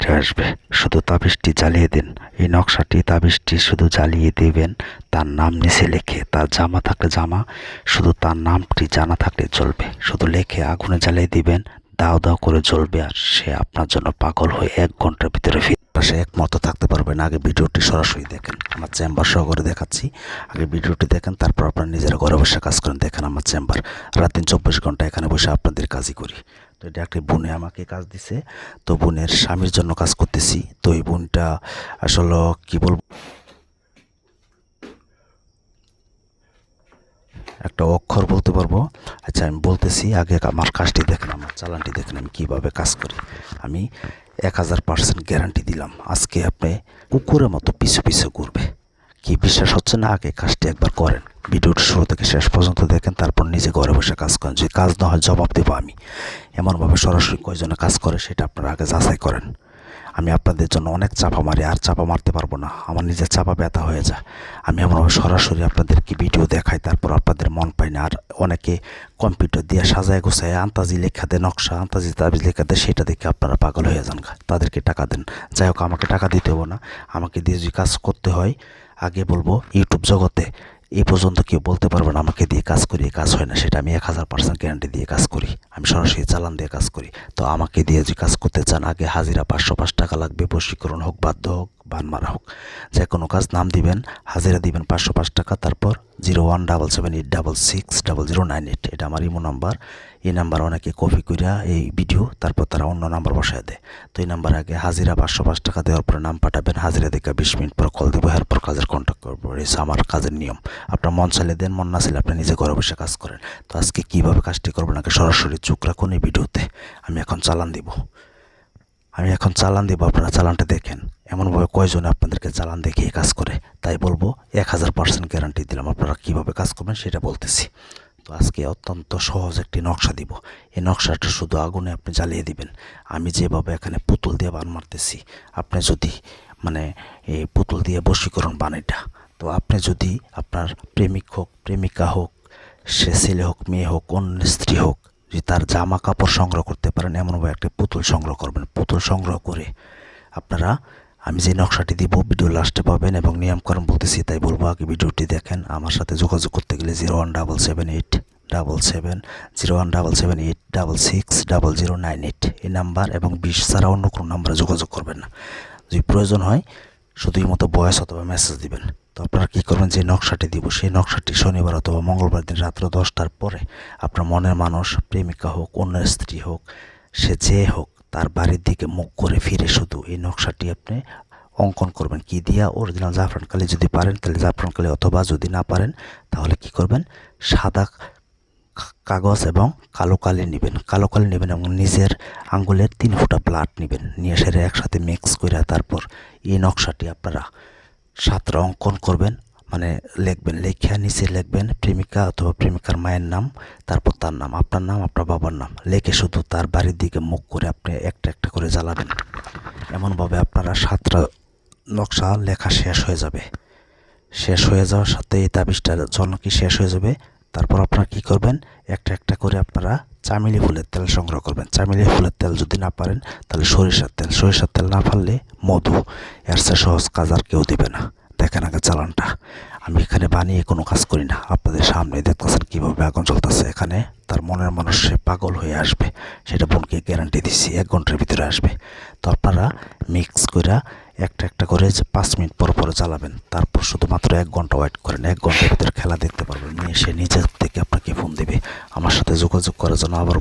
ফিরে আসবে। শুধু তাবিজটি জ্বালিয়ে দিন। এই নকশাটি তাবিজটি শুধু জ্বালিয়ে দিবেন, তার নাম নিচে লিখে। তার জামা থাকলে জামা, শুধু তার নামটি জানা থাকলে চলবে। শুধু লিখে আগুনে জ্বালিয়ে দিবেন, দাও দাও করে জ্বলবে। আর সে আপনার জন্য পাগল হয়ে 1 ঘন্টার ভিতরে সে একমতো থাকতে পারবেন। আগে ভিডিওটি সরাসরি দেখেন, আমার চেম্বার সহকারে দেখাচ্ছি। আগে ভিডিওটি দেখেন, তারপর আপনার নিজেরা ঘরে বসে কাজ করেন। দেখেন আমার চেম্বার, রাত দিন 24 ঘন্টা এখানে বসে আপনাদের কাজই করি। তো এটা একটি বোনে আমাকে কাজ দিছে, তো বোনের স্বামীর জন্য কাজ করতেছি। তো এই বোনটা আসলে কি বলবো, একটা অক্ষর বলতে পারবো। আচ্ছা আমি বলতেছি, আগে আমার কাজটি দেখেন, আমার চালানটি দেখেন, আমি কীভাবে কাজ করি। আমি 1000% গ্যারান্টি দিলাম। আজকে আপনি কুকুরের মতো পিছু পিছু ঘুরবে। কি বিশ্বাস হচ্ছে না? আগে কাজটি একবার করেন, ভিডিওটি শুরু থেকে শেষ পর্যন্ত দেখেন, তারপর নিজে ঘরে বসে কাজ করেন। যদি কাজ না হয় জবাব দেবো আমি। এমনভাবে সরাসরি কয়জনে কাজ করে সেটা আপনারা আগে যাচাই করেন। আমি আপনাদের জন্য অনেক চাপা মারি, আর চাপা মারতে পারবো না, আমার নিজের চাপা ব্যথা হয়ে যায়। আমি এমনভাবে সরাসরি আপনাদেরকে ভিডিও দেখাই, তারপর আপনাদের মন পাই না। আর অনেকে কম্পিউটার দিয়ে সাজায় গোছায় আন্তাজি লেখা দেয়, নকশা আন্তাজি তাবিজ লেখা দেয়, সেটা দেখে আপনারা পাগল হয়ে যান। তাদেরকে টাকা দেন। যাই হোক, আমাকে টাকা দিতে হবে না। আমাকে দিয়ে যদি কাজ করতে হয়, আগে বলবো ইউটিউব জগতে এই পর্যন্ত কেউ বলতে পারবে না আমাকে দিয়ে কাজ করি, কাজ হয় না। সেটা আমি 1000% গ্যারান্টি দিয়ে কাজ করি। আমি সরাসরি চালান দিয়ে কাজ করি। তো আমাকে দিয়ে যদি কাজ করতে চান, আগে হাজিরা 505 টাকা লাগবে। বশীকরণ হোক, বাধ্য হোক, বান মারা হোক, যে কোনো কাজ নাম দিবেন, হাজিরা দিবেন 505 টাকা। তারপর 01778660098, এটা আমার ইমো নাম্বার। এই নাম্বার অনেকে কপি করিয়া এই ভিডিও তারপর তারা অন্য নাম্বার বসায় দেয়। তো এই নাম্বার আগে হাজিরা 505 টাকা দেওয়ার পরে নাম পাঠাবেন। হাজিরা দেখে 20 মিনিট পর কল দেবো, এরপর কাজের কন্ট্যাক্ট করবো। এই আমার কাজের নিয়ম। আপনার মন চাইলে দেন, মন না চাইলে আপনি নিজে ঘরে বসে কাজ করেন। তো আজকে কীভাবে কাজটি করবেন, আগে সরাসরি চোখ রাখুন এই ভিডিওতে। আমি এখন চালান দিব, আপনারা চালানটা দেখেন। এমনভাবে কয়জনে আপনাদেরকে চালান দেখিয়ে কাজ করে, তাই বলবো 1000% গ্যারান্টি দিলাম। আপনারা কীভাবে কাজ করবেন সেটা বলতেছি। তো আজকে অত্যন্ত সহজ একটি নকশা দিব। এই নকশাটা শুধু আগুনে আপনি জ্বালিয়ে দিবেন। আমি যেভাবে এখানে পুতুল দিয়ে বান মারতেছি, আপনি যদি এই পুতুল দিয়ে বশীকরণ বানাইটা, তো আপনি যদি আপনার প্রেমিক হোক, প্রেমিকা হোক, সে ছেলে হোক, মেয়ে হোক, অন্য স্ত্রী হোক, যদি তার জামা কাপড় সংগ্রহ করতে পারেন, এমনভাবে একটা পুতুল সংগ্রহ করবেন। পুতুল সংগ্রহ করে আপনারা, আমি যে নকশাটি দিব ভিডিও লাস্টে পাবেন, এবং নিয়মকরণ বলতেছি তাই বলবো। আগে ভিডিওটি দেখেন। আমার সাথে যোগাযোগ করতে গেলে 01778660098 এই নাম্বার, এবং 20 ছাড়া অন্য কোনো নাম্বারে যোগাযোগ করবেন না। যদি প্রয়োজন হয় শুধুই মতো ভয়েস অথবা মেসেজ দিবেন। তো আপনারা কী করবেন, যে নকশাটি দিব সেই নকশাটি শনিবার অথবা মঙ্গলবার দিন রাত্র 10টার পরে আপনার মনের মানুষ, প্রেমিকা হোক, অন্য স্ত্রী হোক, সে যে হোক, তার বাড়ির দিকে মুখ করে ফিরে শুধু এই নকশাটি আপনি অঙ্কন করবেন। কি দিয়া? অরিজিনাল জাফরান কালি যদি পারেন তাহলে জাফরান কালি, অথবা যদি না পারেন তাহলে কি করবেন, সাদা কাগজ এবং কালো কালি নেবেন। এবং নিজের আঙ্গুলের 3 ফোঁটা ব্লাড নেবেন, নিয়ে সেটা একসাথে মিক্স করে তারপর এই নকশাটি আপনারা 7টা অঙ্কন করবেন। লিখবেন, লেখা নিচে লিখবেন প্রেমিকা অথবা প্রেমিকার মায়ের নাম, তারপর তার নাম, আপনার নাম, আপনার বাবার নাম লিখে শুধু তার বাড়ির দিকে মুখ করে আপনি একটা একটা করে জ্বালাবেন। এমনভাবে আপনারা 7টা নকশা লেখা শেষ হয়ে যাবে। শেষ হয়ে যাওয়ার সাথে এই তাবিজটার জন্য কি শেষ হয়ে যাবে। তারপর আপনারা কি করবেন, একটা একটা করে আপনারা চামেলি ফুলের তেল সংগ্রহ করবেন। চামেলি ফুলের তেল যদি না পারেন তাহলে সরিষার তেল না পারলে মধু। এর চেয়ে সহজ কাজ আর কেউ দিবে না। দেখেন আগে চালানটা। আমি এখানে বানিয়ে কোনো কাজ করি না, আপনাদের সামনে দেখতেছেন কীভাবে আগুন চলতেছে। এখানে তার মনের মানুষ সে পাগল হয়ে আসবে, সেটা বোনকে গ্যারান্টি দিচ্ছি, 1 ঘন্টার ভিতরে আসবে। তো আপনারা মিক্স করে একটা একটা করে 5 মিনিট পর পর চালাবেন। তারপর শুধুমাত্র 1 ঘন্টা ওয়েট করেন। 1 ঘন্টার ভিতরে খেলা দেখতে পারবেন। নিয়ে সে নিজের থেকে আপনাকে ফোন দেবে। আমার সাথে যোগাযোগ করার জন্য আবার